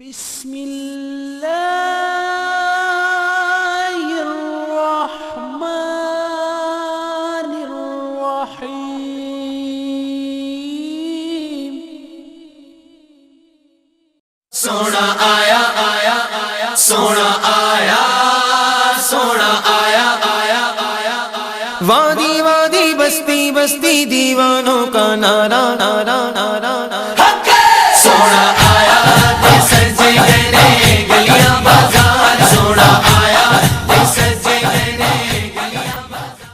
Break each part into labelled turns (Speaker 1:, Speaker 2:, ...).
Speaker 1: بسم اللہ الرحمن الرحیم۔
Speaker 2: سونا آیا آیا آیا سونا آیا سونا آیا آیا آیا آیا وادی وادی بستی بستی دیوانوں کا نعرہ نعرہ نعرہ سونا آیا سجے گئے گلیاں بازار سونا آیا سجے گئے گلیاں بازار۔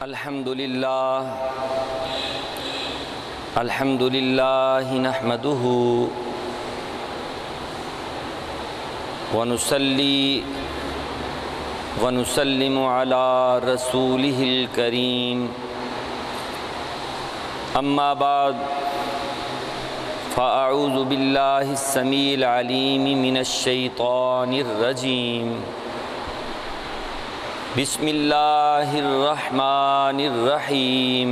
Speaker 3: الحمد للہ نحمده ونصلی ونسلم علی رسولہ الکریم، اما بعد فاعوذ باللہ السمیع العلیم من الشیطان الرجیم، بسم اللہ الرحمن الرحیم،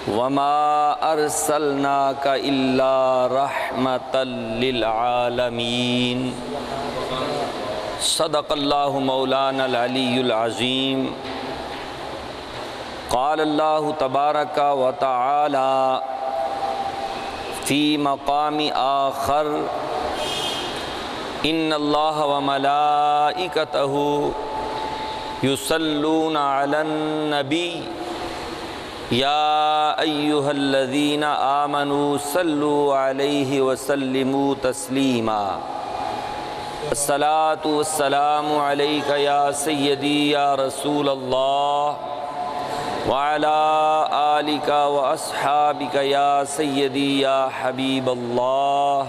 Speaker 3: وما ارسلناک الا رحمتا للعالمین۔ صدق اللہ مولانا العلی العظیم۔ قال اللہ تبارک و تعالی فی مقام آخر، ان اللہ وملائکتہ یصلون علی النبی یا ایہا الذین آمنوا صلوا علیہ وسلموا تسلیما۔ الصلاۃ والسلام علیک یا سیدی یا رسول اللہ وعلی آلک واصحابک یا سیدی یا حبیب اللہ۔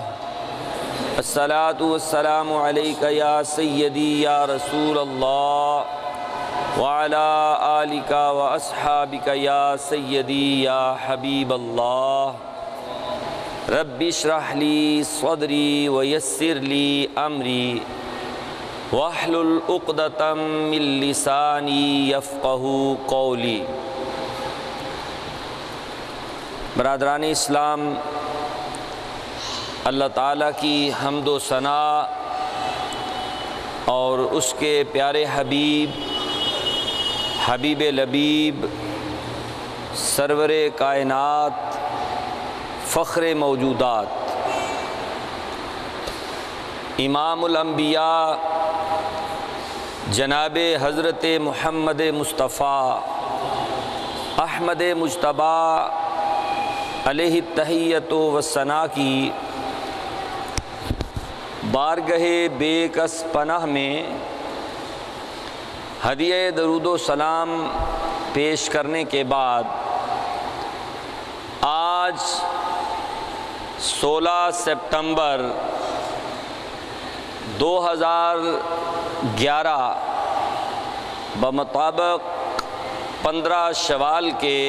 Speaker 3: الصلاۃ والسلام علیک یا سیدی یا رسول اللہ وعلی آلک واصحابک یا سیدی یا حبیب اللہ۔ رب اشرح لی صدری ویسر لی امری واحلل عقدۃ من لسانی یفقہوا قولی۔ برادران اسلام، اللہ تعالیٰ کی حمد و ثنا اور اس کے پیارے حبیب حبیب لبیب سرور کائنات فخر موجودات امام الانبیاء جناب حضرت محمد مصطفیٰ احمد مجتبیٰ علیہ التحیۃ والثناء کی بارگاہ بے کس پناہ میں ہدیہ درود و سلام پیش کرنے کے بعد آج 16 سپتمبر 2011 بمطابق 15 شوال کے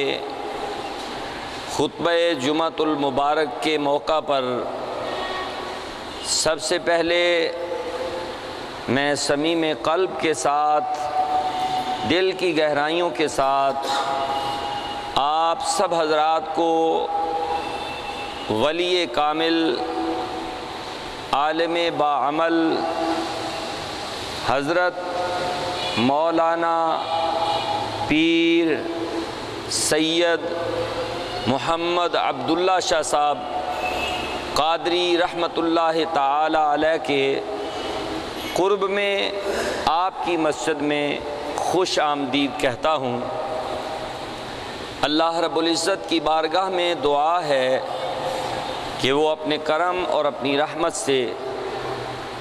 Speaker 3: خطبہ جمعۃ المبارک کے موقع پر سب سے پہلے میں صمیم قلب کے ساتھ دل کی گہرائیوں کے ساتھ آپ سب حضرات کو ولی کامل عالم باعمل حضرت مولانا پیر سید محمد عبداللہ شاہ صاحب قادری رحمۃ اللہ تعالی علیہ کے قرب میں آپ کی مسجد میں خوش آمدید کہتا ہوں۔ اللہ رب العزت کی بارگاہ میں دعا ہے کہ وہ اپنے کرم اور اپنی رحمت سے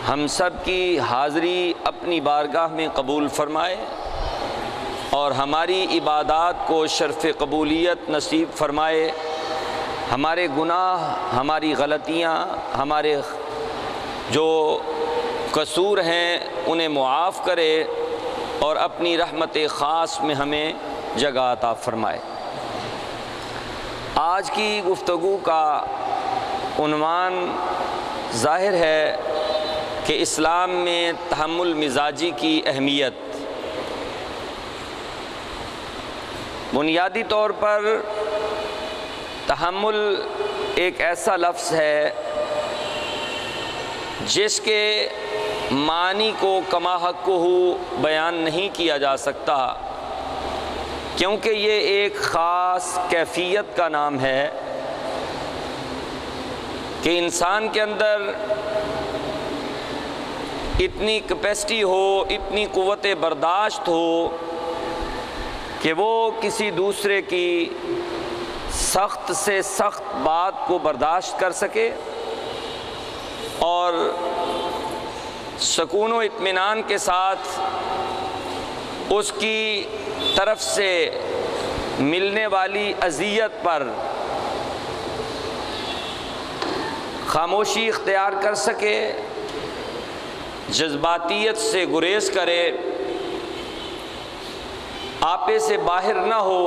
Speaker 3: ہم سب کی حاضری اپنی بارگاہ میں قبول فرمائے اور ہماری عبادات کو شرف قبولیت نصیب فرمائے، ہمارے گناہ، ہماری غلطیاں، ہمارے جو قصور ہیں انہیں معاف کرے اور اپنی رحمت خاص میں ہمیں جگہ عطا فرمائے۔ آج کی گفتگو کا عنوان ظاہر ہے کہ اسلام میں تحمل مزاجی کی اہمیت۔ بنیادی طور پر تحمل ایک ایسا لفظ ہے جس کے معنی کو کما حق ہو بیان نہیں کیا جا سکتا، کیونکہ یہ ایک خاص کیفیت کا نام ہے کہ انسان کے اندر اتنی کیپیسٹی ہو، اتنی قوت برداشت ہو کہ وہ کسی دوسرے کی سخت سے سخت بات کو برداشت کر سکے اور سکون و اطمینان کے ساتھ اس کی طرف سے ملنے والی اذیت پر خاموشی اختیار کر سکے، جذباتیت سے گریز کرے، آپے سے باہر نہ ہو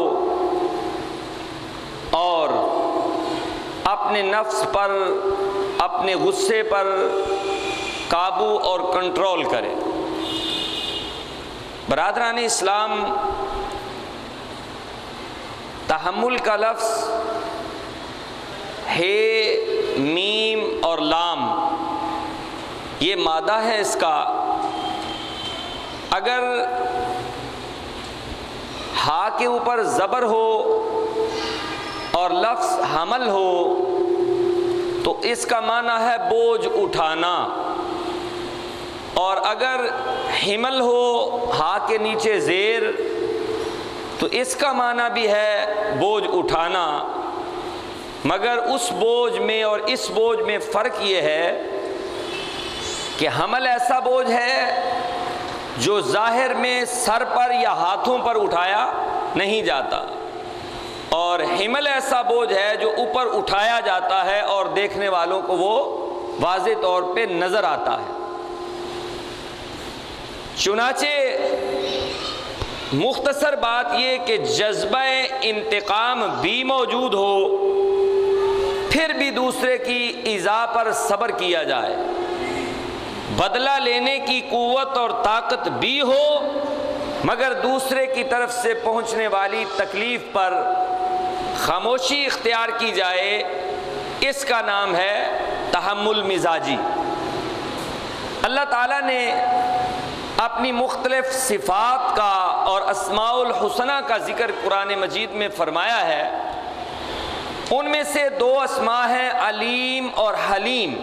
Speaker 3: اور اپنے نفس پر، اپنے غصے پر قابو اور کنٹرول کرے۔ برادران اسلام، تحمل کا لفظ ہے میم اور لام، یہ مادہ ہے اس کا۔ اگر ہا کے اوپر زبر ہو اور لفظ حمل ہو تو اس کا معنی ہے بوجھ اٹھانا، اور اگر حمل ہو ہا کے نیچے زیر تو اس کا معنی بھی ہے بوجھ اٹھانا، مگر اس بوجھ میں اور اس بوجھ میں فرق یہ ہے کہ حمل ایسا بوجھ ہے جو ظاہر میں سر پر یا ہاتھوں پر اٹھایا نہیں جاتا، اور حمل ایسا بوجھ ہے جو اوپر اٹھایا جاتا ہے اور دیکھنے والوں کو وہ واضح طور پہ نظر آتا ہے۔ چنانچہ مختصر بات یہ کہ جذبہ انتقام بھی موجود ہو، پھر بھی دوسرے کی ایذا پر صبر کیا جائے، بدلہ لینے کی قوت اور طاقت بھی ہو، مگر دوسرے کی طرف سے پہنچنے والی تکلیف پر خاموشی اختیار کی جائے، اس کا نام ہے تحمل مزاجی۔ اللہ تعالیٰ نے اپنی مختلف صفات کا اور اسماء الحسنہ کا ذکر قرآن مجید میں فرمایا ہے۔ ان میں سے دو اسماء ہیں علیم اور حلیم۔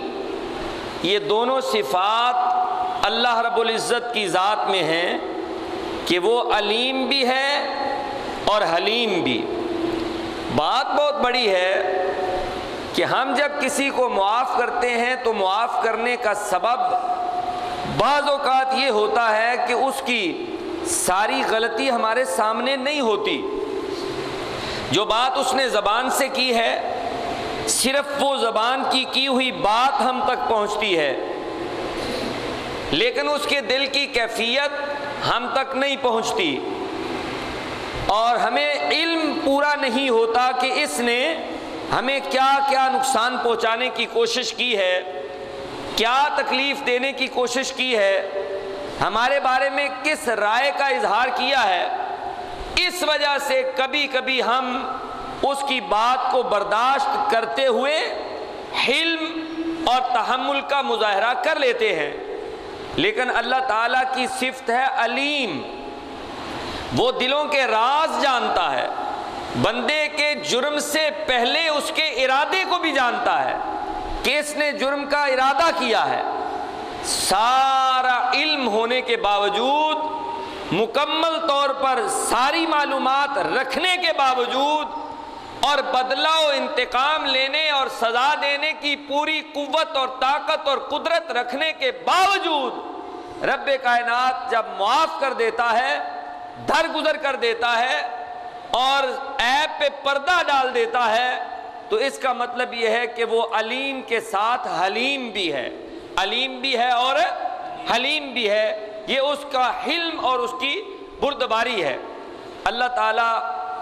Speaker 3: یہ دونوں صفات اللہ رب العزت کی ذات میں ہیں کہ وہ علیم بھی ہے اور حلیم بھی۔ بات بہت بڑی ہے کہ ہم جب کسی کو معاف کرتے ہیں تو معاف کرنے کا سبب بعض اوقات یہ ہوتا ہے کہ اس کی ساری غلطی ہمارے سامنے نہیں ہوتی، جو بات اس نے زبان سے کی ہے صرف وہ زبان کی ہوئی بات ہم تک پہنچتی ہے، لیکن اس کے دل کی کیفیت ہم تک نہیں پہنچتی، اور ہمیں علم پورا نہیں ہوتا کہ اس نے ہمیں کیا کیا نقصان پہنچانے کی کوشش کی ہے، کیا تکلیف دینے کی کوشش کی ہے، ہمارے بارے میں کس رائے کا اظہار کیا ہے۔ اس وجہ سے کبھی کبھی ہم اس کی بات کو برداشت کرتے ہوئے حلم اور تحمل کا مظاہرہ کر لیتے ہیں، لیکن اللہ تعالیٰ کی صفت ہے علیم۔ وہ دلوں کے راز جانتا ہے، بندے کے جرم سے پہلے اس کے ارادے کو بھی جانتا ہے کہ اس نے جرم کا ارادہ کیا ہے۔ سارا علم ہونے کے باوجود، مکمل طور پر ساری معلومات رکھنے کے باوجود، اور بدلہ و انتقام لینے اور سزا دینے کی پوری قوت اور طاقت اور قدرت رکھنے کے باوجود رب کائنات جب معاف کر دیتا ہے، درگزر کر دیتا ہے اور عیب پہ پردہ ڈال دیتا ہے، تو اس کا مطلب یہ ہے کہ وہ علیم کے ساتھ حلیم بھی ہے، علیم بھی ہے اور حلیم بھی ہے۔ یہ اس کا حلم اور اس کی بردباری ہے۔ اللہ تعالیٰ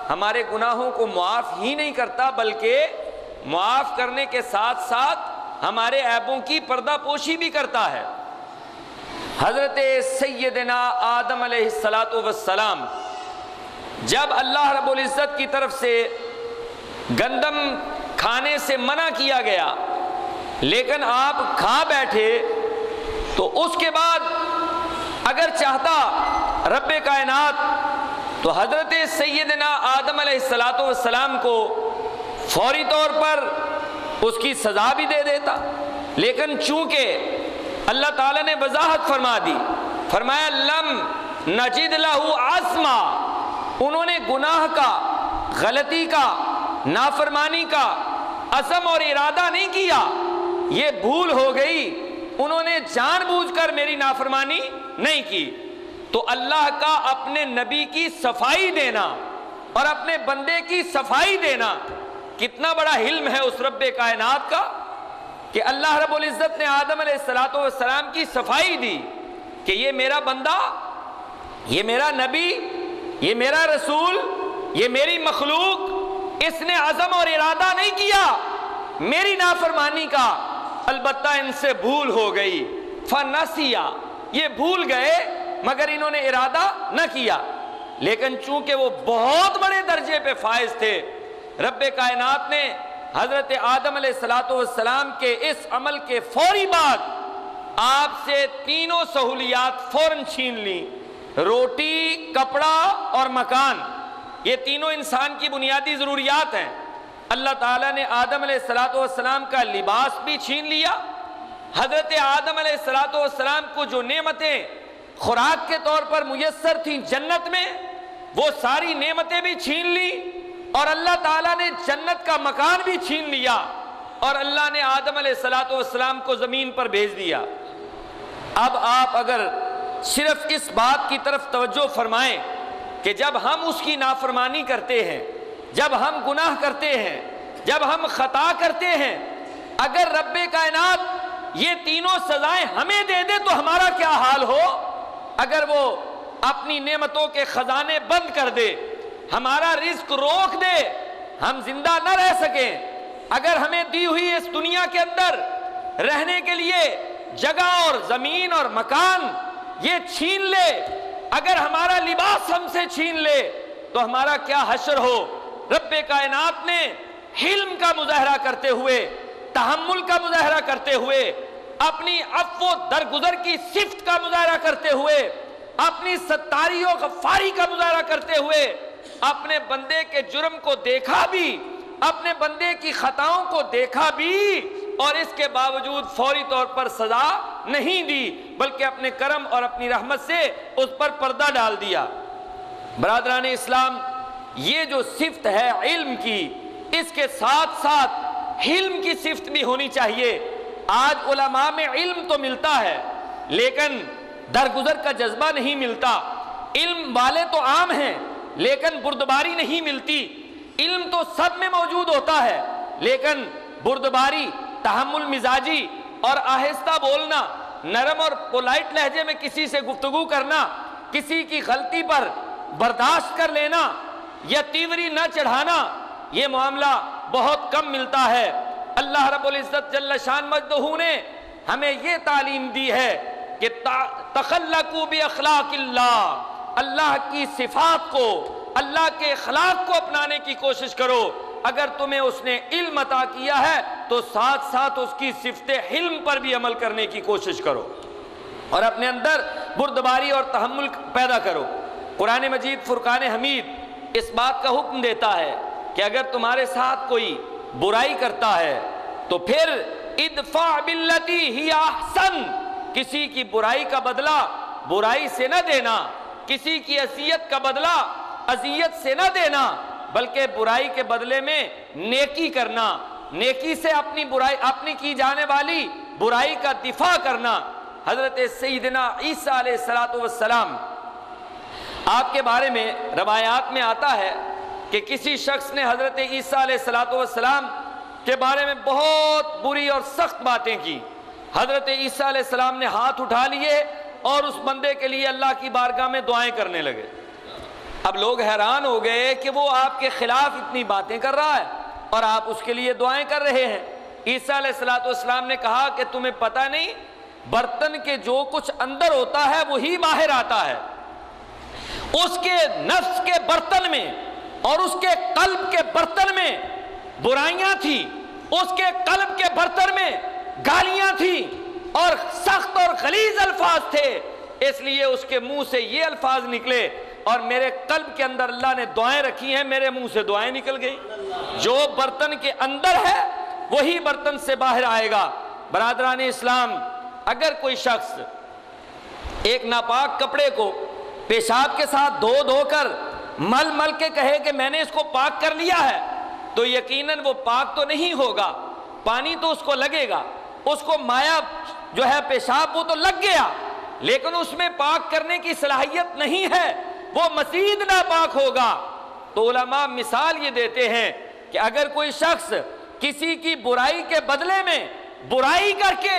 Speaker 3: ہمارے گناہوں کو معاف ہی نہیں کرتا، بلکہ معاف کرنے کے ساتھ ساتھ ہمارے عیبوں کی پردہ پوشی بھی کرتا ہے۔ حضرت سیدنا آدم علیہ السلام جب اللہ رب العزت کی طرف سے گندم کھانے سے منع کیا گیا، لیکن آپ کھا بیٹھے، تو اس کے بعد اگر چاہتا رب کائنات تو حضرت سیدنا آدم علیہ السلام کو فوری طور پر اس کی سزا بھی دے دیتا، لیکن چونکہ اللہ تعالیٰ نے وضاحت فرما دی، فرمایا لم نجد لہ عزما، انہوں نے گناہ کا، غلطی کا، نافرمانی کا عزم اور ارادہ نہیں کیا، یہ بھول ہو گئی، انہوں نے جان بوجھ کر میری نافرمانی نہیں کی۔ تو اللہ کا اپنے نبی کی صفائی دینا اور اپنے بندے کی صفائی دینا کتنا بڑا حلم ہے اس رب کائنات کا، کہ اللہ رب العزت نے آدم علیہ السلام کی صفائی دی کہ یہ میرا بندہ، یہ میرا نبی، یہ میرا رسول، یہ میری مخلوق، اس نے عزم اور ارادہ نہیں کیا میری نافرمانی کا، البتہ ان سے بھول ہو گئی، فنسیا، یہ بھول گئے مگر انہوں نے ارادہ نہ کیا۔ لیکن چونکہ وہ بہت بڑے درجے پہ فائز تھے، رب کائنات نے حضرت آدم علیہ السلام کے اس عمل کے فوری بعد آپ سے تینوں سہولیات فوراً چھین لی، روٹی، کپڑا اور مکان، یہ تینوں انسان کی بنیادی ضروریات ہیں۔ اللہ تعالیٰ نے آدم علیہ السلام کا لباس بھی چھین لیا، حضرت آدم علیہ السلام کو جو نعمتیں خوراک کے طور پر میسر تھیں جنت میں، وہ ساری نعمتیں بھی چھین لی، اور اللہ تعالیٰ نے جنت کا مکان بھی چھین لیا، اور اللہ نے آدم علیہ السلام کو زمین پر بھیج دیا۔ اب آپ اگر صرف اس بات کی طرف توجہ فرمائیں کہ جب ہم اس کی نافرمانی کرتے ہیں، جب ہم گناہ کرتے ہیں، جب ہم خطا کرتے ہیں، اگر رب کائنات یہ تینوں سزائیں ہمیں دے دے تو ہمارا کیا حال ہو؟ اگر وہ اپنی نعمتوں کے خزانے بند کر دے، ہمارا رزق روک دے، ہم زندہ نہ رہ سکیں، اگر ہمیں دی ہوئی اس دنیا کے اندر رہنے کے لیے جگہ اور زمین اور مکان یہ چھین لے، اگر ہمارا لباس ہم سے چھین لے تو ہمارا کیا حشر ہو؟ رب کائنات نے حلم کا مظاہرہ کرتے ہوئے، تحمل کا مظاہرہ کرتے ہوئے، اپنی عفو و درگزر کی صفت کا مظاہرہ کرتے ہوئے، اپنی ستاری و غفاری کا مظاہرہ کرتے ہوئے اپنے بندے کے جرم کو دیکھا بھی، اپنے بندے کی خطاؤں کو دیکھا بھی، اور اس کے باوجود فوری طور پر سزا نہیں دی، بلکہ اپنے کرم اور اپنی رحمت سے اس پر پردہ ڈال دیا۔ برادران اسلام، یہ جو صفت ہے علم کی، اس کے ساتھ ساتھ حلم کی صفت بھی ہونی چاہیے۔ آج علماء میں علم تو ملتا ہے لیکن درگزر کا جذبہ نہیں ملتا، علم والے تو عام ہیں لیکن بردباری نہیں ملتی، علم تو سب میں موجود ہوتا ہے لیکن بردباری، تحمل مزاجی اور آہستہ بولنا، نرم اور پولائٹ لہجے میں کسی سے گفتگو کرنا، کسی کی غلطی پر برداشت کر لینا یا تیوری نہ چڑھانا، یہ معاملہ بہت کم ملتا ہے۔ اللہ رب العزت جل شان مجدہ نے ہمیں یہ تعلیم دی ہے کہ تخلقوا باخلاق اللہ، اللہ کی صفات کو، اللہ کے اخلاق کو اپنانے کی کوشش کرو۔ اگر تمہیں اس نے علم عطا کیا ہے تو ساتھ ساتھ اس کی صفت حلم پر بھی عمل کرنے کی کوشش کرو اور اپنے اندر بردباری اور تحمل پیدا کرو۔ قرآن مجید فرقان حمید اس بات کا حکم دیتا ہے کہ اگر تمہارے ساتھ کوئی برائی کرتا ہے تو پھر ادفع باللتی ہی احسن، کسی کی برائی کا بدلہ برائی سے نہ دینا، کسی کی اذیت کا بدلہ اذیت سے نہ دینا، بلکہ برائی کے بدلے میں نیکی کرنا، نیکی سے اپنی برائی، اپنی کی جانے والی برائی کا دفاع کرنا۔ حضرت سیدنا عیسیٰ علیہ السلام، آپ کے بارے میں روایات میں آتا ہے کہ کسی شخص نے حضرت عیسیٰ علیہ السلام کے بارے میں بہت بری اور سخت باتیں کی۔ حضرت عیسیٰ علیہ السلام نے ہاتھ اٹھا لیے اور اس بندے کے لیے اللہ کی بارگاہ میں دعائیں کرنے لگے۔ اب لوگ حیران ہو گئے کہ وہ آپ کے خلاف اتنی باتیں کر رہا ہے اور آپ اس کے لیے دعائیں کر رہے ہیں۔ عیسیٰ علیہ السلام نے کہا کہ تمہیں پتہ نہیں، برتن کے جو کچھ اندر ہوتا ہے وہی باہر آتا ہے۔ اس کے نفس کے برتن میں اور اس کے قلب کے برتن میں برائیاں تھی، اس کے قلب کے برتن میں گالیاں تھیں اور سخت اور غلیظ الفاظ تھے، اس لیے اس کے منہ سے یہ الفاظ نکلے، اور میرے قلب کے اندر اللہ نے دعائیں رکھی ہیں، میرے منہ سے دعائیں نکل گئی۔ جو برتن کے اندر ہے وہی برتن سے باہر آئے گا۔ برادران اسلام، اگر کوئی شخص ایک ناپاک کپڑے کو پیشاب کے ساتھ دھو کر مل مل کے کہے کہ میں نے اس کو پاک کر لیا ہے، تو یقیناً وہ پاک تو نہیں ہوگا، پانی تو اس کو لگے گا، اس کو مایا جو ہے پیشاب وہ تو لگ گیا، لیکن اس میں پاک کرنے کی صلاحیت نہیں ہے، وہ مزید ناپاک ہوگا۔ تو علماء مثال یہ دیتے ہیں کہ اگر کوئی شخص کسی کی برائی کے بدلے میں برائی کر کے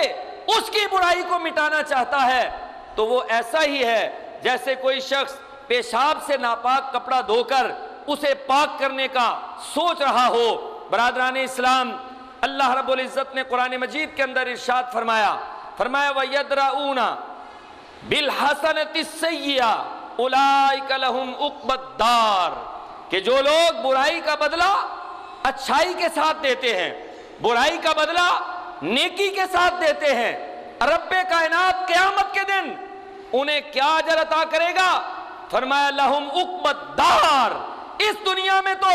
Speaker 3: اس کی برائی کو مٹانا چاہتا ہے تو وہ ایسا ہی ہے جیسے کوئی شخص پیشاب سے ناپاک کپڑا دھو کر اسے پاک کرنے کا سوچ رہا ہو۔ برادران اسلام، اللہ رب العزت نے قرآن مجید کے اندر ارشاد فرمایا وَيَدْرَؤُونَ بِالْحَسَنَةِ السَّيِّئَةَ اولئک لہم عقبی الدار، کہ جو لوگ برائی کا بدلہ اچھائی کے ساتھ دیتے ہیں، برائی کا بدلہ نیکی کے ساتھ دیتے ہیں، رب کائنات قیامت کے دن انہیں کیا اجر عطا کرے گا؟ فرمایا لہم عقبی الدار، اس دنیا میں تو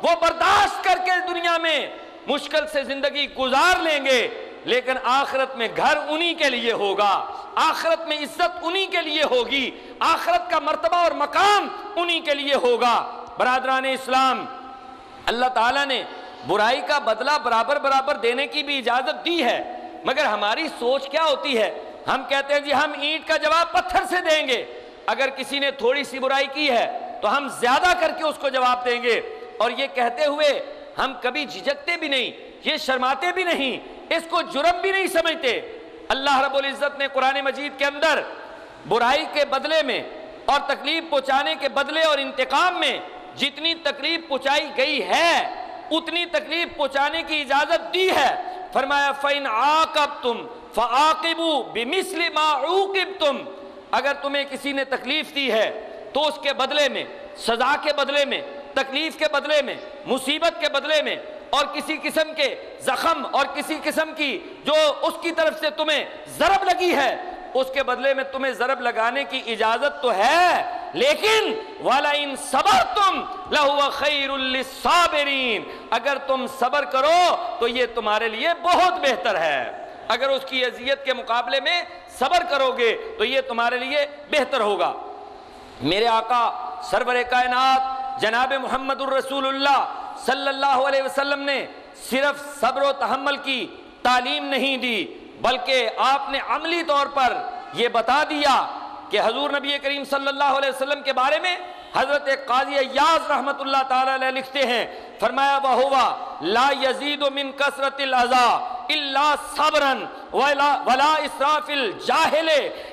Speaker 3: وہ برداشت کر کے دنیا میں مشکل سے زندگی گزار لیں گے، لیکن آخرت میں گھر انہی کے لیے ہوگا، آخرت میں عزت انہی کے لیے ہوگی، آخرت کا مرتبہ اور مقام انہی کے لیے ہوگا۔ برادران اسلام، اللہ تعالیٰ نے برائی کا بدلہ برابر برابر دینے کی بھی اجازت دی ہے، مگر ہماری سوچ کیا ہوتی ہے؟ ہم کہتے ہیں جی ہم اینٹ کا جواب پتھر سے دیں گے، اگر کسی نے تھوڑی سی برائی کی ہے تو ہم زیادہ کر کے اس کو جواب دیں گے، اور یہ کہتے ہوئے ہم کبھی جھجکتے بھی نہیں، یہ شرماتے بھی نہیں، اس کو جرم بھی نہیں سمجھتے۔ اللہ رب العزت نے قرآن مجید کے اندر برائی کے بدلے میں اور تکلیف پہنچانے کے بدلے اور انتقام میں جتنی تکلیف پہنچائی گئی ہے اتنی تکلیف پہنچانے کی اجازت دی ہے۔ فرمایا فَإِنْ عَاقَبْتُمْ فَعَاقِبُوا بِمِثْلِ مَا عُوقِبْتُمْ، اگر تمہیں کسی نے تکلیف دی ہے تو اس کے بدلے میں، سزا کے بدلے میں، تکلیف کے بدلے میں، مصیبت کے بدلے میں، اور کسی قسم کے زخم اور کسی قسم کی جو اس کی طرف سے تمہیں ضرب لگی ہے اس کے بدلے میں تمہیں ضرب لگانے کی اجازت تو ہے، لیکن وَلَئِن صَبَرْتُمْ لَهُوَ خَيْرٌ لِلصَّابِرِينَ، اگر تم صبر کرو تو یہ تمہارے لیے بہت بہتر ہے، اگر اس کی اذیت کے مقابلے میں صبر کرو گے تو یہ تمہارے لیے بہتر ہوگا۔ میرے آقا سرور کائنات جناب محمد الرسول اللہ صلی اللہ علیہ وسلم نے صرف صبر و تحمل کی تعلیم نہیں دی، بلکہ آپ نے عملی طور پر یہ بتا دیا کہ حضور نبی کریم صلی اللہ علیہ وسلم کے بارے میں حضرت قاضی عیاض رحمت اللہ تعالی علیہ لکھتے ہیں، فرمایا وَهُوَ لَا يَزِيدُ مِن كَثْرَةِ الْأَذَىٰ إِلَّا صَبْرًا وَلَا إِسْرَافِ الْجَاهِلِ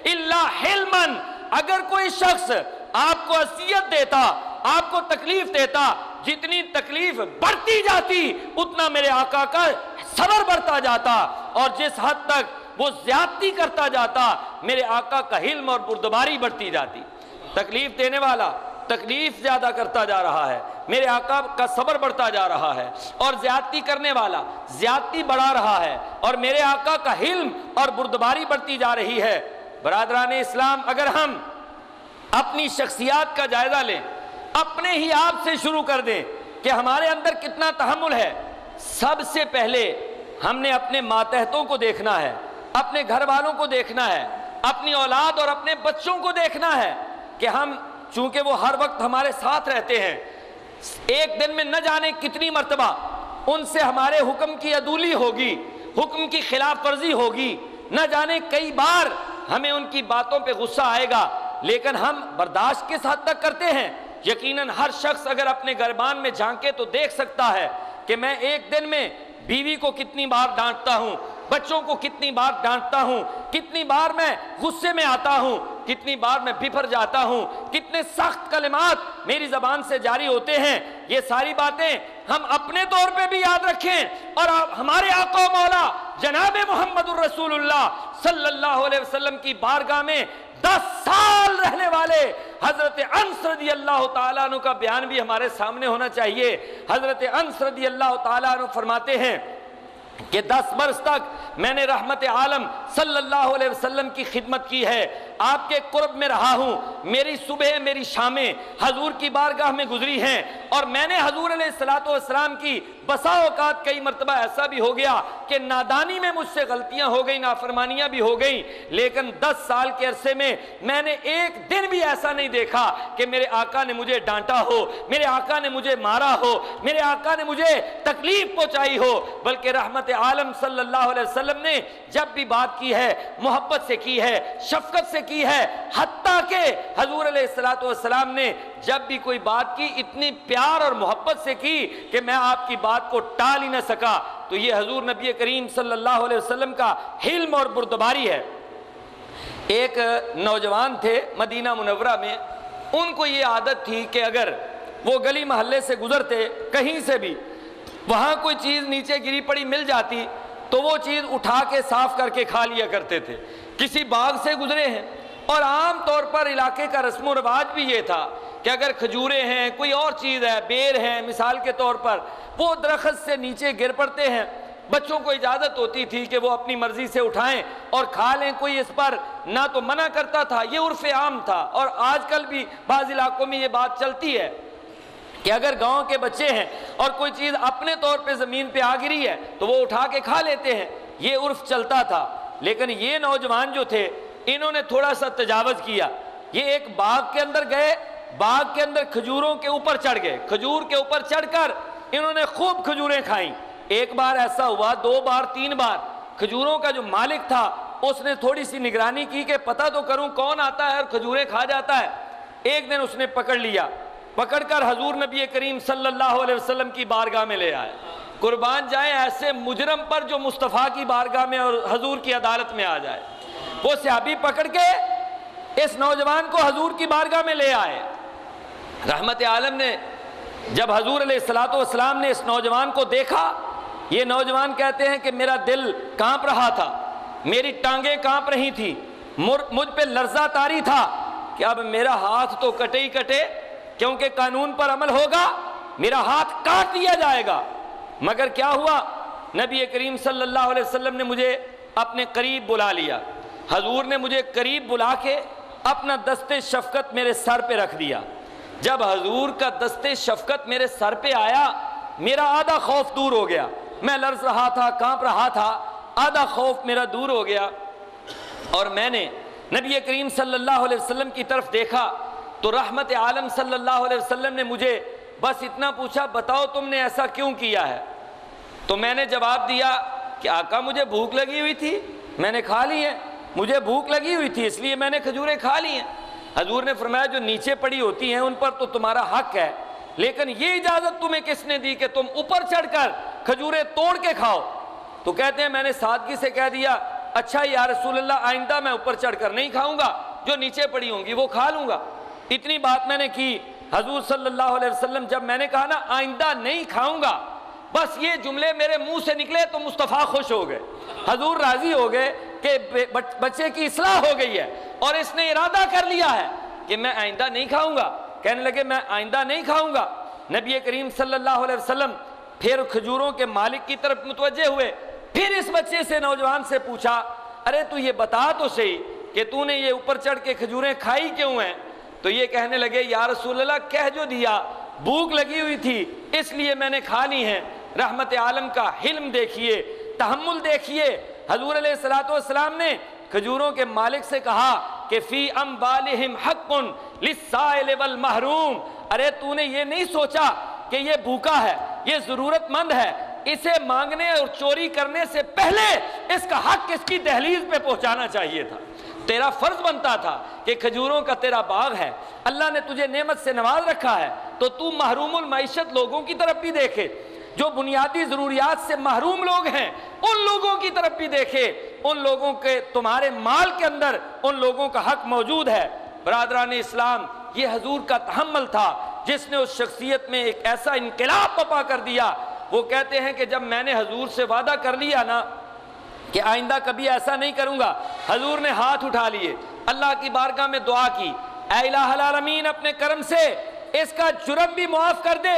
Speaker 3: إِلَّا حِلْمًا، اگر کوئی شخص آپ کو اذیت دیتا، آپ کو تکلیف دیتا، جتنی تکلیف بڑھتی جاتی اتنا میرے آقا کا صبر بڑھتا جاتا، اور جس حد تک وہ زیادتی کرتا جاتا میرے آقا کا حلم اور بردباری بڑھتی جاتی۔ تکلیف دینے والا تکلیف زیادہ کرتا جا رہا ہے، میرے آقا کا صبر بڑھتا جا رہا ہے، اور زیادتی کرنے والا زیادتی بڑھا رہا ہے اور میرے آقا کا حلم اور بردباری بڑھتی جا رہی ہے۔ برادران اسلام، اگر ہم اپنی شخصیات کا جائزہ لیں، اپنے ہی آپ سے شروع کر دیں کہ ہمارے اندر کتنا تحمل ہے، سب سے پہلے ہم نے اپنے ماتحتوں کو دیکھنا ہے، اپنے گھر والوں کو دیکھنا ہے، اپنی اولاد اور اپنے بچوں کو دیکھنا ہے کہ ہم چونکہ وہ ہر وقت ہمارے ساتھ رہتے ہیں، ایک دن میں نہ جانے کتنی مرتبہ ان سے ہمارے حکم کی عدولی ہوگی، حکم کی خلاف ورزی ہوگی، نہ جانے کئی بار ہمیں ان کی باتوں پہ غصہ آئے گا، لیکن ہم برداشت کس حد تک کرتے ہیں؟ یقیناً ہر شخص اگر اپنے گربان میں جھانکے تو دیکھ سکتا ہے کہ میں ایک دن میں بیوی کو کتنی بار ڈانٹتا ہوں، بچوں کو کتنی بار ڈانٹتا ہوں، کتنی بار میں غصے میں آتا ہوں، کتنی بار میں بفر جاتا ہوں، کتنے سخت کلمات میری زبان سے جاری ہوتے ہیں۔ یہ ساری باتیں ہم اپنے طور پہ بھی یاد رکھیں، اور ہمارے آقا و مولا جناب محمد الرسول اللہ صلی اللہ علیہ وسلم کی بارگاہ میں 10 سال رہنے والے حضرت انس رضی اللہ تعالیٰ عنہ کا بیان بھی ہمارے سامنے ہونا چاہیے۔ حضرت انس رضی اللہ تعالیٰ عنہ فرماتے ہیں کہ 10 برس تک میں نے رحمت عالم صلی اللہ علیہ وسلم کی خدمت کی ہے، آپ کے قرب میں رہا ہوں، میری صبح میری شامیں حضور کی بارگاہ میں گزری ہیں، اور میں نے حضور علیہ السلام کی بسا اوقات کئی مرتبہ ایسا بھی ہو گیا کہ نادانی میں مجھ سے غلطیاں ہو گئی، نافرمانیاں بھی ہو گئیں، لیکن 10 سال کے عرصے میں نے ایک دن بھی ایسا نہیں دیکھا کہ میرے آقا نے مجھے ڈانٹا ہو، میرے آقا نے مجھے مارا ہو، میرے آقا نے مجھے تکلیف پہنچائی ہو، بلکہ رحمت عالم صلی اللہ علیہ وسلم نے جب بھی بات کی ہے محبت سے کی ہے، شفقت سے کی ہے، حتیٰ کہ حضور علیہ السلام نے جب بھی کوئی بات کی اتنی پیار اور محبت سے کی کہ میں آپ کی بات کو ٹال ہی نہ سکا۔ تو یہ حضور نبی کریم صلی اللہ علیہ وسلم کا حلم اور بردباری ہے۔ ایک نوجوان تھے مدینہ منورہ میں، ان کو یہ عادت تھی کہ اگر وہ گلی محلے سے گزرتے کہیں سے بھی، وہاں کوئی چیز نیچے گری پڑی مل جاتی تو وہ چیز اٹھا کے صاف کر کے کھا لیا کرتے تھے۔ کسی باغ سے گزرے ہیں، اور عام طور پر علاقے کا رسم و رواج بھی یہ تھا کہ اگر کھجورے ہیں، کوئی اور چیز ہے، بیر ہیں مثال کے طور پر، وہ درخت سے نیچے گر پڑتے ہیں، بچوں کو اجازت ہوتی تھی کہ وہ اپنی مرضی سے اٹھائیں اور کھا لیں، کوئی اس پر نہ تو منع کرتا تھا، یہ عرف عام تھا۔ اور آج کل بھی بعض علاقوں میں یہ بات چلتی ہے کہ اگر گاؤں کے بچے ہیں اور کوئی چیز اپنے طور پہ زمین پہ آ گری ہے تو وہ اٹھا کے کھا لیتے ہیں، یہ عرف چلتا تھا۔ لیکن یہ نوجوان جو تھے انہوں نے تھوڑا سا تجاوز کیا، یہ ایک باغ کے اندر گئے، باغ کے اندر کھجوروں کے اوپر چڑھ گئے، کھجور کے اوپر چڑھ کر انہوں نے خوب کھجوریں کھائیں۔ ایک بار ایسا ہوا، 2 بار 3 بار، کھجوروں کا جو مالک تھا اس نے تھوڑی سی نگرانی کی کہ پتہ تو کروں کون آتا ہے اور کھجوریں کھا جاتا ہے۔ ایک دن اس نے پکڑ لیا، پکڑ کر حضور نبی کریم صلی اللہ علیہ وسلم کی بارگاہ میں لے آئے۔ قربان جائیں ایسے مجرم پر جو مصطفیٰ کی بارگاہ میں اور حضور کی عدالت میں آ جائے۔ وہ صحابی پکڑ کے اس نوجوان کو حضور کی بارگاہ میں لے آئے۔ رحمت عالم نے جب حضور علیہ السلام نے اس نوجوان کو دیکھا، یہ نوجوان کہتے ہیں کہ میرا دل کانپ رہا تھا، میری ٹانگیں کانپ رہی تھی، مجھ پہ لرزہ طاری تھا کہ اب میرا ہاتھ تو کٹے ہی کٹے، کیونکہ قانون پر عمل ہوگا، میرا ہاتھ کاٹ دیا جائے گا۔ مگر کیا ہوا، نبی کریم صلی اللہ علیہ وسلم نے مجھے اپنے قریب بلا لیا، حضور نے مجھے قریب بلا کے اپنا دست شفقت میرے سر پہ رکھ دیا۔ جب حضور کا دست شفقت میرے سر پہ آیا، میرا آدھا خوف دور ہو گیا، میں لرز رہا تھا، کانپ رہا تھا، آدھا خوف میرا دور ہو گیا، اور میں نے نبی کریم صلی اللہ علیہ وسلم کی طرف دیکھا تو رحمت عالم صلی اللہ علیہ وسلم نے مجھے بس اتنا پوچھا، بتاؤ تم نے ایسا کیوں کیا ہے؟ تو میں نے جواب دیا کہ آقا مجھے بھوک لگی ہوئی تھی، میں نے کھا لی ہیں، مجھے بھوک لگی ہوئی تھی اس لیے میں نے کھجوریں کھا لی ہیں۔ حضور نے فرمایا جو نیچے پڑی ہوتی ہیں ان پر تو تمہارا حق ہے، لیکن یہ اجازت تمہیں کس نے دی کہ تم اوپر چڑھ کر کھجوریں توڑ کے کھاؤ؟ تو کہتے ہیں میں نے سادگی سے کہہ دیا اچھا یا رسول اللہ، آئندہ میں اوپر چڑھ کر نہیں کھاؤں گا، جو نیچے پڑی ہوں گی وہ کھا لوں گا۔ اتنی بات میں نے کی۔ حضور صلی اللہ علیہ وسلم جب میں نے کہا نا آئندہ نہیں کھاؤں گا، بس یہ جملے میرے منہ سے نکلے تو مصطفیٰ خوش ہو گئے، حضور راضی ہو گئے کہ بچے کی اصلاح ہو گئی ہے اور اس نے ارادہ کر لیا ہے کہ میں آئندہ نہیں کھاؤں گا۔ کہنے لگے میں آئندہ نہیں کھاؤں گا۔ نبی کریم صلی اللہ علیہ وسلم پھر کھجوروں کے مالک کی طرف متوجہ ہوئے، پھر اس بچے سے نوجوان سے پوچھا ارے تو یہ بتا تو صحیح کہ تو نے یہ اوپر چڑھ کے کھجوریں کھائی کیوں ہیں؟ تو یہ کہنے لگے یا رسول اللہ کہہ جو دیا، بھوک لگی ہوئی تھی اس لیے میں نے کھا لی ہیں۔ رحمت عالم کا حلم دیکھیے، تحمل دیکھیے۔ حضور علیہ السلام نے کھجوروں کے مالک سے کہا کہ فی اموالہم حق للسائل والمحروم، ارے تو نے یہ نہیں سوچا کہ یہ بھوکا ہے، یہ ضرورت مند ہے، اسے مانگنے اور چوری کرنے سے پہلے اس کا حق اس کی دہلیز پہ پہنچانا چاہیے تھا۔ تیرا فرض بنتا تھا کہ کھجوروں کا تیرا باغ ہے، اللہ نے تجھے نعمت سے نواز رکھا ہے تو محروم المعیشت لوگوں کی طرف بھی دیکھے، جو بنیادی ضروریات سے محروم لوگ ہیں ان لوگوں کی طرف بھی دیکھے، ان لوگوں کے تمہارے مال کے اندر ان لوگوں کا حق موجود ہے۔ برادران اسلام، یہ حضور کا تحمل تھا جس نے اس شخصیت میں ایک ایسا انقلاب بپا کر دیا۔ وہ کہتے ہیں کہ جب میں نے حضور سے وعدہ کر لیا نا کہ آئندہ کبھی ایسا نہیں کروں گا، حضور نے ہاتھ اٹھا لیے، اللہ کی بارگاہ میں دعا کی، اے الہ العالمین اپنے کرم سے اس کا جرم بھی معاف کر دے،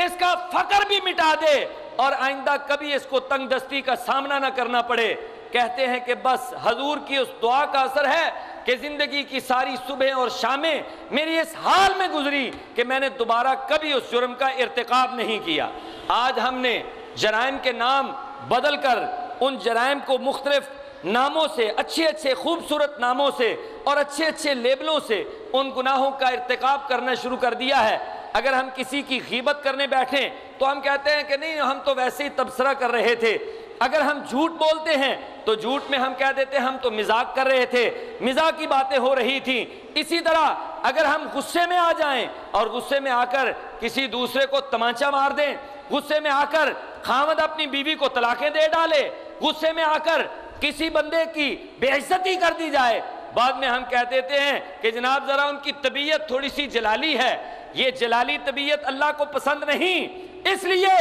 Speaker 3: اس کا فقر بھی مٹا دے، اور آئندہ کبھی اس کو تنگ دستی کا سامنا نہ کرنا پڑے۔ کہتے ہیں کہ بس حضور کی اس دعا کا اثر ہے کہ زندگی کی ساری صبح اور شامیں میری اس حال میں گزری کہ میں نے دوبارہ کبھی اس جرم کا ارتکاب نہیں کیا۔ آج ہم نے جرائم کے نام بدل کر ان جرائم کو مختلف ناموں سے، اچھے اچھے خوبصورت ناموں سے اور اچھے اچھے لیبلوں سے ان گناہوں کا ارتکاب کرنا شروع کر دیا ہے۔ اگر ہم کسی کی غیبت کرنے بیٹھیں تو ہم کہتے ہیں کہ نہیں، ہم تو ویسے ہی تبصرہ کر رہے تھے۔ اگر ہم جھوٹ بولتے ہیں تو جھوٹ میں ہم کہہ دیتے ہیں ہم تو مذاق کر رہے تھے، مذاق کی باتیں ہو رہی تھیں۔ اسی طرح اگر ہم غصے میں آ جائیں اور غصے میں آ کر کسی دوسرے کو تمانچہ مار دیں، غصے میں آ کر خاوند اپنی بیوی کو طلاقیں دے ڈالے، غصے میں آ کر کسی بندے کی بے عزتی کر دی جائے، بعد میں ہم کہہ دیتے ہیں کہ جناب ذرا ان کی طبیعت تھوڑی سی جلالی ہے۔ یہ جلالی طبیعت اللہ کو پسند نہیں، اس لیے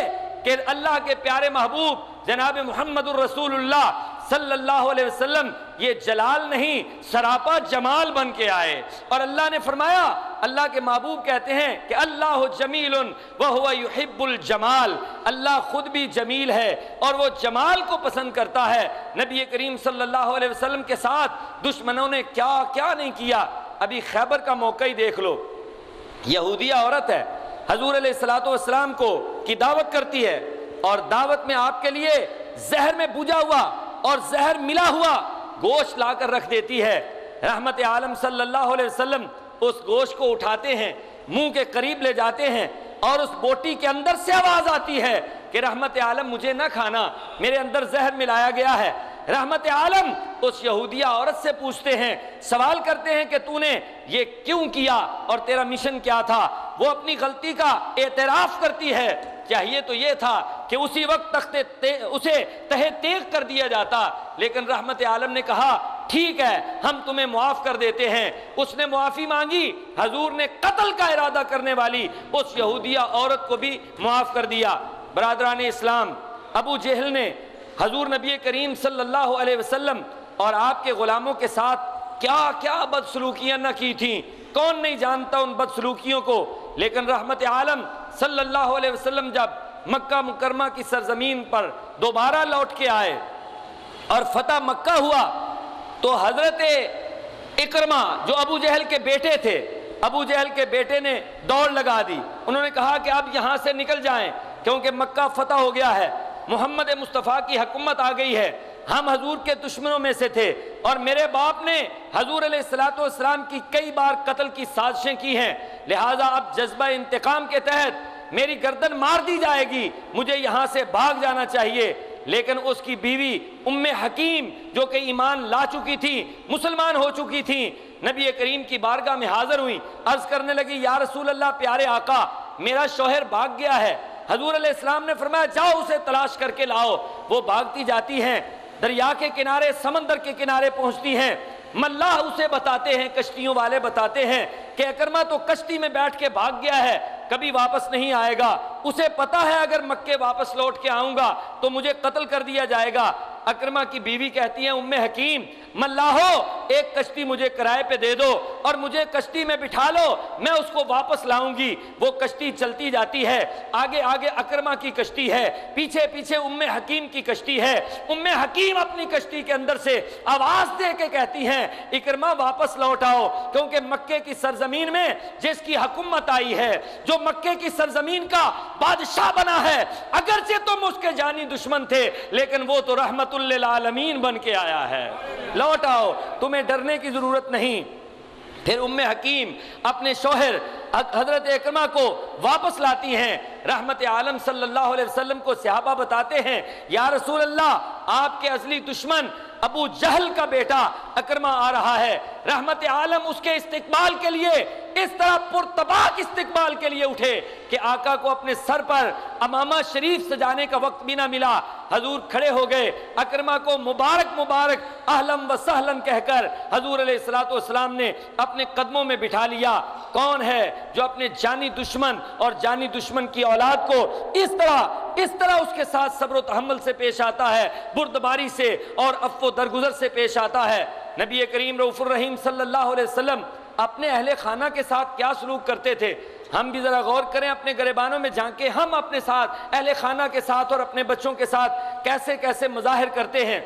Speaker 3: کہ اللہ کے پیارے محبوب جناب محمد الرسول اللہ صلی اللہ علیہ وسلم یہ جلال نہیں، سراپا جمال بن کے آئے۔ اور اللہ نے فرمایا، اللہ کے محبوب کہتے ہیں کہ اللہ جمیل وہو یحب الجمال، اللہ خود بھی جمیل ہے اور وہ جمال کو پسند کرتا ہے۔ نبی کریم صلی اللہ علیہ وسلم کے ساتھ دشمنوں نے کیا کیا نہیں کیا۔ ابھی خیبر کا موقع ہی دیکھ لو، یہودیہ عورت ہے، حضور علیہ الصلوۃ والسلام کی دعوت کرتی ہے، اور دعوت میں آپ کے لیے زہر میں بوجھا ہوا اور زہر ملا ہوا گوشت لا کر رکھ دیتی ہے۔ رحمت عالم صلی اللہ علیہ وسلم اس گوشت کو اٹھاتے ہیں، منہ کے قریب لے جاتے ہیں، اور اس بوٹی کے اندر سے آواز آتی ہے کہ رحمت عالم مجھے نہ کھانا، میرے اندر زہر ملایا گیا ہے۔ رحمت عالم اس یہودیہ عورت سے پوچھتے ہیں، سوال کرتے ہیں کہ تو نے یہ کیوں کیا اور تیرا مشن کیا تھا؟ وہ اپنی غلطی کا اعتراف کرتی ہے، چاہیے تو یہ تھا کہ اسی وقت اسے تہہ تیغ کر دیا جاتا، لیکن رحمت عالم نے کہا ٹھیک ہے ہم تمہیں معاف کر دیتے ہیں۔ اس نے معافی مانگی، حضور نے قتل کا ارادہ کرنے والی اس یہودیہ عورت کو بھی معاف کر دیا۔ برادران اسلام، ابو جہل نے حضور نبی کریم صلی اللہ علیہ وسلم اور آپ کے غلاموں کے ساتھ کیا کیا بدسلوکیاں نہ کی تھیں، کون نہیں جانتا ان بدسلوکیوں کو۔ لیکن رحمت عالم صلی اللہ علیہ وسلم جب مکہ مکرمہ کی سرزمین پر دوبارہ لوٹ کے آئے اور فتح مکہ ہوا تو حضرت اکرمہ جو ابو جہل کے بیٹے تھے، ابو جہل کے بیٹے نے دوڑ لگا دی، انہوں نے کہا کہ اب یہاں سے نکل جائیں کیونکہ مکہ فتح ہو گیا ہے، محمد مصطفیٰ کی حکومت آ گئی ہے، ہم حضور کے دشمنوں میں سے تھے اور میرے باپ نے حضور علیہ الصلوۃ والسلام کی کئی بار قتل کی سازشیں کی ہیں، لہٰذا اب جذبہ انتقام کے تحت میری گردن مار دی جائے گی، مجھے یہاں سے بھاگ جانا چاہیے۔ لیکن اس کی بیوی ام حکیم جو کہ ایمان لا چکی تھی، مسلمان ہو چکی تھی، نبی کریم کی بارگاہ میں حاضر ہوئی، عرض کرنے لگی یا رسول اللہ پیارے آقا میرا شوہر بھاگ گیا ہے۔ حضور علیہ السلام نے فرمایا جاؤ اسے تلاش کر کے لاؤ۔ وہ بھاگتی جاتی ہیں، دریا کے کنارے، سمندر کے کنارے پہنچتی ہیں، ملاح اسے بتاتے ہیں، کشتیوں والے بتاتے ہیں کہ اکرمہ تو کشتی میں بیٹھ کے بھاگ گیا ہے، کبھی واپس نہیں آئے گا، اسے پتا ہے اگر مکے واپس لوٹ کے آؤں گا تو مجھے قتل کر دیا جائے گا۔ اکرمہ کی بیوی کہتی ہیں ام حکیم ملاحو ایک کشتی مجھے کرائے پہ دے دو اور مجھے کشتی میں بٹھا لو، میں اس کو واپس لاؤں گی۔ وہ کشتی چلتی جاتی ہے، آگے آگے اکرمہ کی کشتی ہے، پیچھے پیچھے ام حکیم کی کشتی ہے۔ ام حکیم اپنی کشتی کے اندر سے آواز دے کے کہتی ہیں اکرمہ واپس لوٹ آؤ، کیونکہ مکے کی سرزمین میں جس کی حکومت آئی ہے، جو مکے کی سرزمین کا بادشاہ بنا ہے، اگرچہ تم اس کے جانی دشمن تھے لیکن وہ تو رحمت للعالمین بن کے آیا ہے، لوٹ آؤ، تمہیں ڈرنے کی ضرورت نہیں۔ پھر ام حکیم اپنے شوہر حضرت اکرمہ کو واپس لاتی ہیں۔ رحمت عالم صلی اللہ علیہ وسلم کو صحابہ بتاتے ہیں یا رسول اللہ آپ کے ازلی دشمن ابو جہل کا بیٹا اکرمہ آ رہا ہے۔ رحمت عالم اس کے استقبال کے لیے اس طرح پرتباک استقبال کے لیے اٹھے کہ آقا کو اپنے سر پر امامہ شریف سجانے کا وقت بھی نہ ملا، حضور کھڑے ہو گئے، اکرمہ کو مبارک مبارک اہلم و سہلن کہہ کر حضور علیہ الصلوۃ والسلام نے اپنے قدموں میں بٹھا لیا۔ کون ہے جو اپنے جانی دشمن اور جانی دشمن کی اولاد کو اس طرح اس کے ساتھ صبر و تحمل سے پیش آتا ہے، بردباری سے اور عفو درگزر سے پیش آتا ہے؟ نبی کریم رؤوف الرحیم صلی اللہ علیہ وسلم اپنے اہل خانہ کے ساتھ کیا سلوک کرتے تھے، ہم بھی ذرا غور کریں، اپنے گریبانوں میں جھانکیں، ہم اپنے ساتھ اہل خانہ کے ساتھ اور اپنے بچوں کے ساتھ کیسے کیسے مظاہر کرتے ہیں۔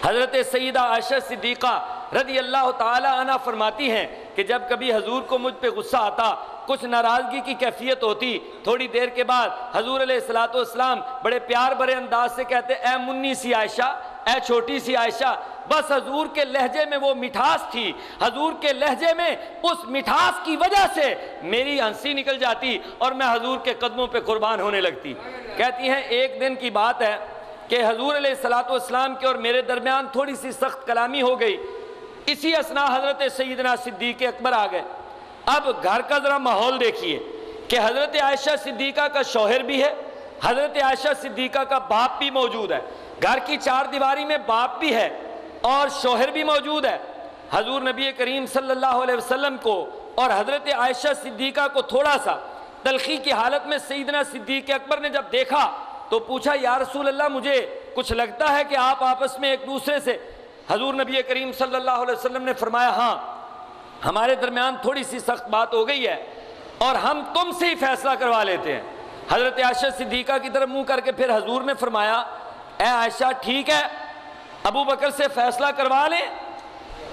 Speaker 3: حضرت سیدہ عائشہ صدیقہ رضی اللہ تعالی عنہ فرماتی ہیں کہ جب کبھی حضور کو مجھ پہ غصہ آتا، کچھ ناراضگی کی کیفیت ہوتی، تھوڑی دیر کے بعد حضور علیہ الصلوۃ والسلام بڑے پیار بھرے انداز سے کہتے اے منی سی عائشہ، اے چھوٹی سی عائشہ۔ بس حضور کے لہجے میں وہ مٹھاس تھی، حضور کے لہجے میں اس مٹھاس کی وجہ سے میری ہنسی نکل جاتی اور میں حضور کے قدموں پہ قربان ہونے لگتی۔ کہتی ہیں ایک دن کی بات ہے کہ حضور علیہ الصلوۃ والسلام کے اور میرے درمیان تھوڑی سی سخت کلامی ہو گئی، اسی اثناء حضرت سیدنا صدیق اکبر آ گئے۔ اب گھر کا ذرا ماحول دیکھیے کہ حضرت عائشہ صدیقہ کا شوہر بھی ہے، حضرت عائشہ صدیقہ کا باپ بھی موجود ہے، گھر کی چار دیواری میں باپ بھی ہے اور شوہر بھی موجود ہے۔ حضور نبی کریم صلی اللہ علیہ وسلم کو اور حضرت عائشہ صدیقہ کو تھوڑا سا تلخی کی حالت میں سیدنا صدیق اکبر نے جب دیکھا تو پوچھا یا رسول اللہ مجھے کچھ لگتا ہے کہ آپ آپس میں ایک دوسرے سے، حضور نبی کریم صلی اللہ علیہ وسلم نے فرمایا ہاں ہمارے درمیان تھوڑی سی سخت بات ہو گئی ہے اور ہم تم سے ہی فیصلہ کروا لیتے ہیں۔ حضرت عائشہ صدیقہ کی طرف منہ کر کے پھر حضور نے فرمایا اے عائشہ ٹھیک ہے ابو بکر سے فیصلہ کروا لیں؟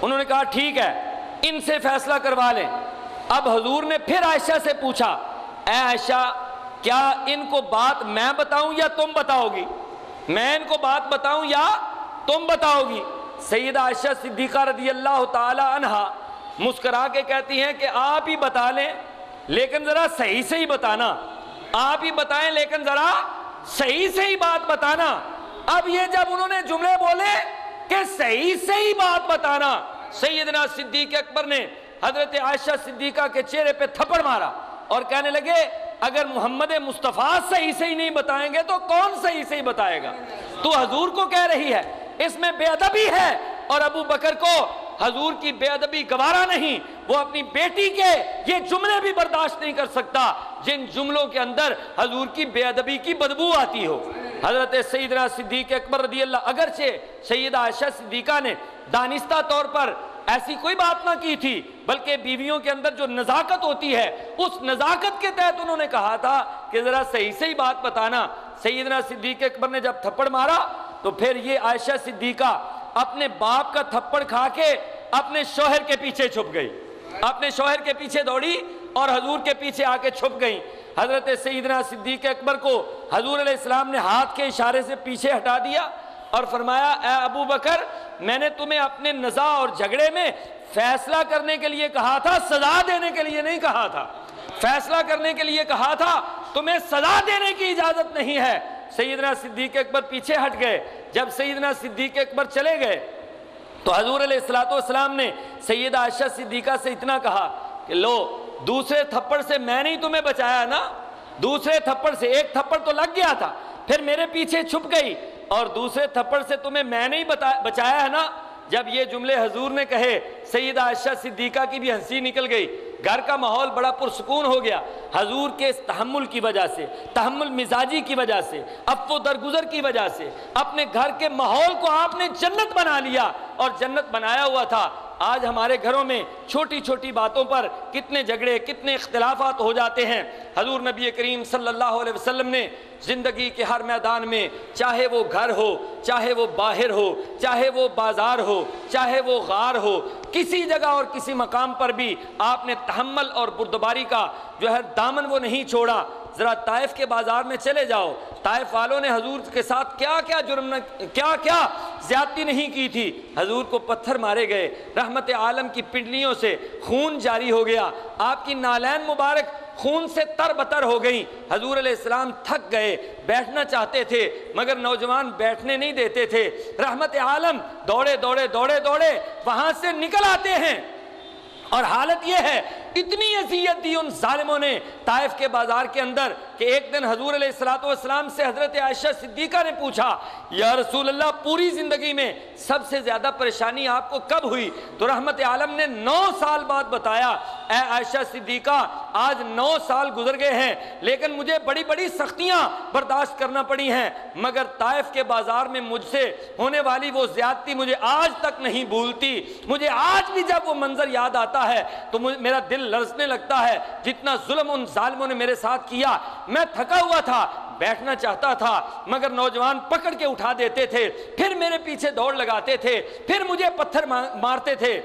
Speaker 3: انہوں نے کہا ٹھیک ہے ان سے فیصلہ کروا لیں۔ اب حضور نے پھر عائشہ سے پوچھا اے عائشہ کیا ان کو بات میں بتاؤں یا تم بتاؤ گی؟ میں ان کو بات بتاؤں یا تم بتاؤ گی؟ سیدہ عائشہ صدیقہ رضی اللہ تعالی عنہا مسکرا کے کہتی ہیں کہ آپ ہی بتا لیں لیکن ذرا صحیح سے ہی بتانا، آپ ہی بتائیں لیکن ذرا صحیح سے ہی بات بتانا۔ اب یہ جب انہوں نے جملے بولے کہ صحیح سے ہی بات بتانا، سیدنا صدیق اکبر نے حضرت عائشہ صدیقہ کے چہرے پہ تھپڑ مارا اور کہنے لگے اگر محمد مصطفیٰ صحیح سے ہی نہیں بتائیں گے تو کون صحیح سے ہی بتائے گا؟ تو حضور کو کہہ رہی ہے، اس میں بے ادبی ہے اور ابو بکر کو حضور کی بے ادبی گوارا نہیں، وہ اپنی بیٹی کے یہ جملے بھی برداشت نہیں کر سکتا جن جملوں کے اندر حضور کی بے ادبی کی بدبو آتی ہو۔ حضرت سیدنا صدیق اکبر رضی اللہ، اگرچہ سیدہ عائشہ صدیقہ نے دانستہ طور پر ایسی کوئی بات نہ کی تھی بلکہ بیویوں کے اندر جو نزاکت ہوتی ہے اس نزاکت کے تحت انہوں نے کہا تھا کہ ذرا صحیح سے ہی بات بتانا۔ سیدنا صدیق اکبر نے جب تھپڑ مارا تو پھر یہ عائشہ صدیقہ اپنے باپ کا تھپڑ کھا کے اپنے شوہر کے پیچھے چھپ گئی، اپنے شوہر کے پیچھے دوڑی اور حضور کے پیچھے آ کے چھپ گئی۔ حضرت سیدنا صدیق اکبر کو حضور علیہ السلام نے ہاتھ کے اشارے سے پیچھے ہٹا دیا اور فرمایا اے ابو بکر میں نے تمہیں اپنے نزاع اور جھگڑے میں فیصلہ کرنے کے لیے کہا تھا، سزا دینے کے لیے نہیں کہا تھا، فیصلہ کرنے کے لیے کہا تھا، تمہیں سزا دینے کی اجازت نہیں ہے۔ سیدنا صدیق اکبر پیچھے ہٹ گئے۔ جب سیدنا صدیق اکبر چلے گئے تو حضور علیہ الصلوۃ والسلام نے سیدہ عائشہ صدیقہ سے اتنا کہا کہ لو دوسرے تھپڑ سے میں نے تمہیں بچایا نا، دوسرے تھپڑ سے ایک تھپڑ تو لگ گیا تھا پھر میرے پیچھے چھپ گئی اور دوسرے تھپڑ سے تمہیں میں نے بچایا ہے نا۔ جب یہ جملے حضور نے کہے سیدہ عائشہ صدیقہ کی بھی ہنسی نکل گئی، گھر کا ماحول بڑا پرسکون ہو گیا۔ حضور کے اس تحمل کی وجہ سے، تحمل مزاجی کی وجہ سے، عفو درگزر کی وجہ سے اپنے گھر کے ماحول کو آپ نے جنت بنا لیا اور جنت بنایا ہوا تھا۔ آج ہمارے گھروں میں چھوٹی چھوٹی باتوں پر کتنے جھگڑے کتنے اختلافات ہو جاتے ہیں۔ حضور نبی کریم صلی اللہ علیہ وسلم نے زندگی کے ہر میدان میں، چاہے وہ گھر ہو، چاہے وہ باہر ہو، چاہے وہ بازار ہو، چاہے وہ غار ہو، کسی جگہ اور کسی مقام پر بھی آپ نے تحمل اور بردباری کا جو ہے دامن وہ نہیں چھوڑا۔ ذرا طائف کے بازار میں چلے جاؤ، طائف والوں نے حضور کے ساتھ کیا کیا جرم، کیا کیا زیادتی نہیں کی تھی۔ حضور کو پتھر مارے گئے، رحمت عالم کی پنڈلیوں سے خون جاری ہو گیا، آپ کی نالین مبارک خون سے تر بتر ہو گئی۔ حضور علیہ السلام تھک گئے، بیٹھنا چاہتے تھے مگر نوجوان بیٹھنے نہیں دیتے تھے۔ رحمت عالم دوڑے دوڑے دوڑے دوڑے وہاں سے نکل آتے ہیں اور حالت یہ ہے اتنی اذیت دی ان ظالموں نے طائف کے بازار کے اندر کہ ایک دن حضور علیہ الصلوۃ والسلام سے حضرت عائشہ صدیقہ نے پوچھا یا رسول اللہ پوری زندگی میں سب سے زیادہ پریشانی آپ کو کب ہوئی؟ تو رحمت عالم نے 9 سال بعد بتایا اے عائشہ صدیقہ آج 9 سال گزر گئے ہیں لیکن مجھے بڑی بڑی سختیاں برداشت کرنا پڑی ہیں، مگر طائف کے بازار میں مجھ سے ہونے والی وہ زیادتی مجھے آج تک نہیں بھولتی۔ مجھے آج بھی جب وہ منظر یاد آتا ہے تو میرا دل لرزنے لگتا ہے۔ جتنا ظلم ان ظالموں نے میرے ساتھ کیا، میں تھکا ہوا تھا، بیٹھنا چاہتا تھا مگر نوجوان پکڑ کے اٹھا دیتے تھے، پھر میرے پیچھے دوڑ لگاتے تھے، پھر مجھے پتھر مارتے تھے۔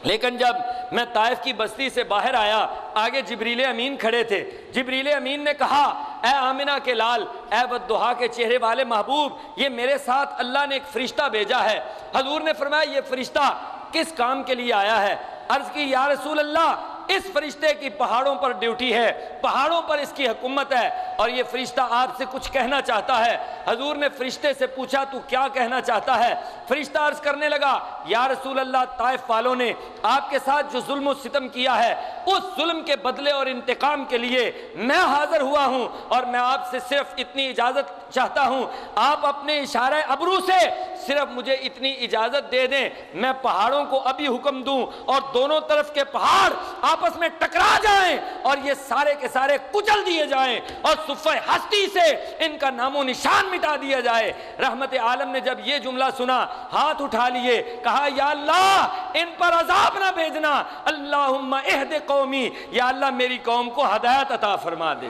Speaker 3: لیکن جب میں طائف کی بستی سے باہر آیا، آگے جبریل امین کھڑے تھے۔ جبریل امین نے کہا، اے آمنہ کے لال، اے والضحیٰ کے چہرے والے محبوب، یہ میرے ساتھ اللہ نے ایک فرشتہ بھیجا ہے۔ حضور نے فرمایا یہ فرشتہ کس کام کے لیے آیا ہے؟ عرض کی یا رسول اللہ، اس فرشتے کی پہاڑوں پر ڈیوٹی ہے، پہاڑوں پر اس کی حکومت ہے اور یہ فرشتہ آپ سے کچھ کہنا چاہتا ہے۔ حضور نے فرشتے سے پوچھا تو کیا کہنا چاہتا ہے؟ فرشتہ عرض کرنے لگا، یا رسول اللہ، طائف والوں نے آپ کے ساتھ جو ظلم و ستم کیا ہے اس ظلم کے بدلے اور انتقام کے لیے میں حاضر ہوا ہوں اور میں آپ سے صرف اتنی اجازت چاہتا ہوں، آپ اپنے اشارہ ابرو سے صرف مجھے اتنی اجازت دے دیں، میں پہاڑوں کو ابھی حکم دوں اور دونوں طرف کے پہاڑ آپس میں ٹکرا جائیں اور یہ سارے کے سارے کچل دیے جائیں اور صفحہ ہستی سے ان کا نام و نشان مٹا دیا جائے۔ رحمت عالم نے جب یہ جملہ سنا ہاتھ اٹھا لیے، کہا یا اللہ ان پر عذاب نہ بھیجنا، اللہم اہد قومی، یا اللہ میری قوم کو ہدایت عطا فرما دے۔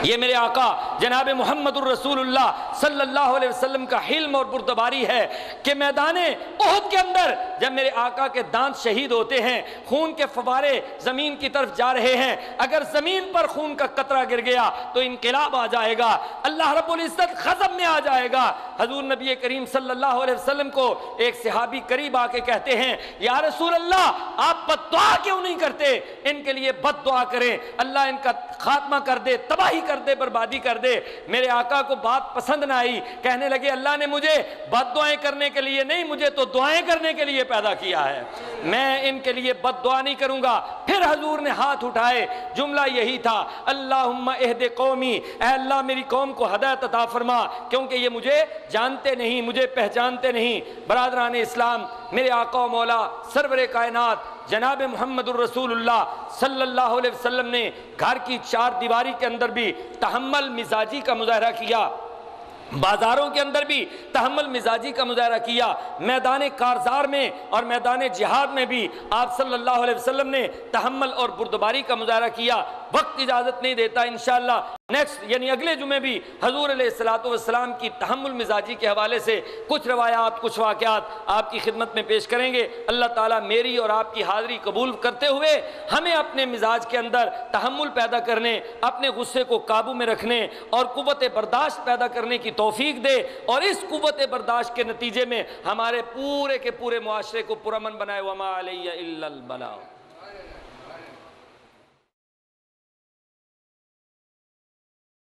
Speaker 3: یہ میرے آقا جناب محمد الرسول اللہ صلی اللہ علیہ وسلم کا حلم اور بردباری ہے کہ میدان احد کے اندر جب میرے آقا کے دانت شہید ہوتے ہیں، خون کے فوارے زمین کی طرف جا رہے ہیں، اگر زمین پر خون کا قطرہ گر گیا تو انقلاب آ جائے گا، اللہ رب العزت غضب میں آ جائے گا۔ حضور نبی کریم صلی اللہ علیہ وسلم کو ایک صحابی قریب آ کے کہتے ہیں، یا رسول اللہ آپ بد دعا کیوں نہیں کرتے؟ ان کے لیے بد دعا کریں، اللہ ان کا خاتمہ کر دے، تباہی کر دے، بربادی کر دے۔ میرے آقا کو بات پسند نہ آئی، کہنے لگے اللہ نے مجھے بد دعائیں کرنے کے لیے نہیں، مجھے تو دعائیں کرنے کے لیے پیدا کیا ہے، میں ان کے لیے بد دعا نہیں کروں گا۔ پھر حضور نے ہاتھ اٹھائے، جملہ یہی تھا، اللہم اہد قومی، اے اللہ میری قوم کو ہدایت عطا فرما، کیونکہ یہ مجھے جانتے نہیں، مجھے پہچانتے نہیں۔ برادران اسلام، میرے آقا و مولا سرور کائنات جناب محمد الرسول اللہ صلی اللہ علیہ وسلم نے گھر کی 4 دیواری کے اندر بھی تحمل مزاجی کا مظاہرہ کیا، بازاروں کے اندر بھی تحمل مزاجی کا مظاہرہ کیا، میدان کارزار میں اور میدان جہاد میں بھی آپ صلی اللہ علیہ وسلم نے تحمل اور بردباری کا مظاہرہ کیا۔ وقت اجازت نہیں دیتا، انشاءاللہ نیکسٹ یعنی اگلے جمعے بھی حضور علیہ السلام کی تحمل مزاجی کے حوالے سے کچھ روایات، کچھ واقعات آپ کی خدمت میں پیش کریں گے۔ اللہ تعالیٰ میری اور آپ کی حاضری قبول کرتے ہوئے ہمیں اپنے مزاج کے اندر تحمل پیدا کرنے، اپنے غصے کو قابو میں رکھنے اور قوت برداشت پیدا کرنے کی توفیق دے، اور اس قوت برداشت کے نتیجے میں ہمارے پورے کے پورے معاشرے کو پرامن بنائے۔ وما علیہ الا البلاغ۔